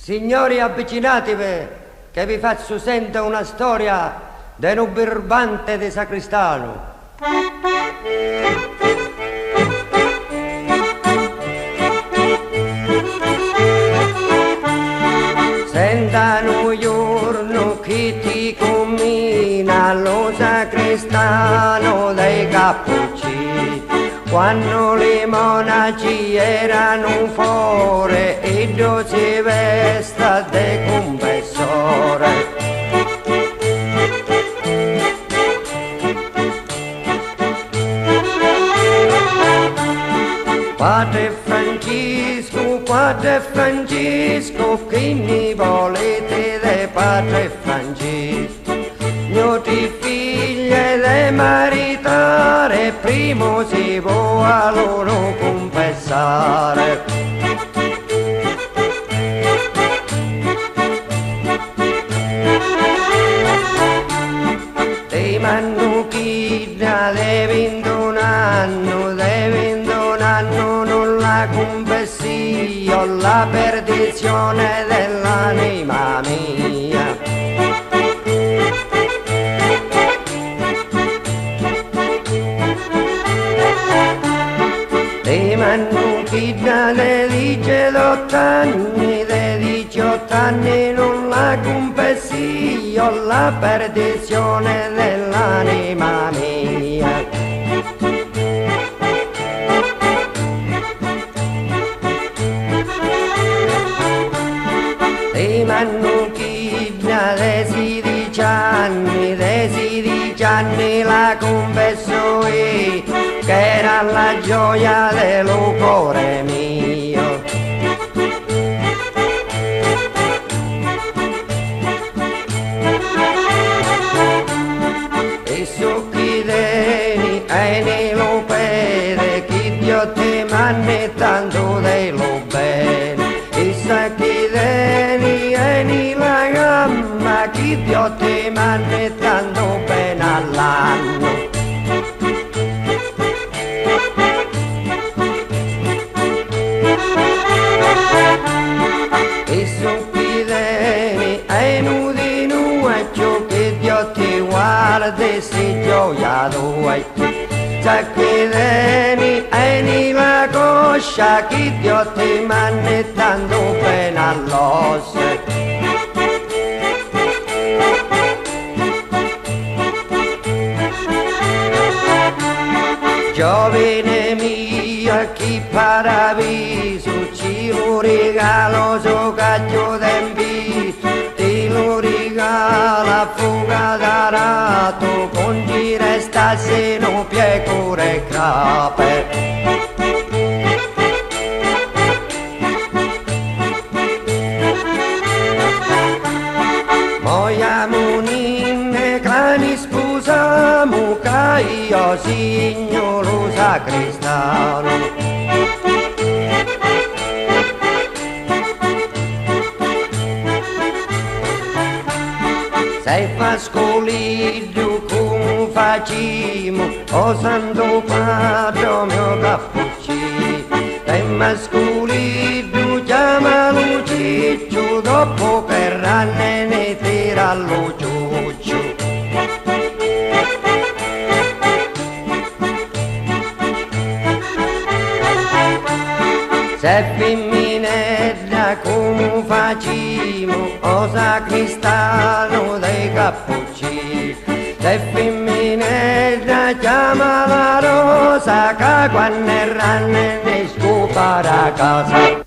Signori, avvicinatevi, che vi faccio sentire una storia di un birbante di sacristano. Sentano un giorno che ti commina lo sacristano dei cappuccini, quando le monaci erano fuori e do si vesta de confessore. Padre Francesco, che mi volete de Padre Francesco? Gnoti figlie de maritare, primo si può a loro confessare. Te manno chida de 21 anno, non la confessi, ho la perdizione dell'anima mia. Te manno chida de 18 anni, non la confessi, ho la perdizione dell'anima mia. Te manno chida de 16 anni, la confesso io, che era la gioia del cuore mio. E su chi deni e ne lo pede, chi Dio ti manne tanto de lo bene. E sa chi deni e ne la gamma, chi Dio ti manne tanto bene all'anno. E su chi deni e nudi nuocio, che Dio ti guardi si gioia tua. Sa chi deni e ni la coscia, chi Dio ti manne tanto bene all'osso. Giovine mia, chi paradiso, ci lo regalo so caggio d'enviso, ti lo regala fuga d'arato, con chi resta se non pecore e cape. Moiamo ninne clani sposamo, che io signoro sacristano. Se fa scoliglio come facciamo, o santo padre mio cappuccino. Se fa scoliglio chiamalo ciccio, dopo che ranne ne tira lo ciuccio. Se femminella come facciamo, o sacristano dei cappuccini. Se femminella chiama la rosa, che quando erranno ne scopa la casa.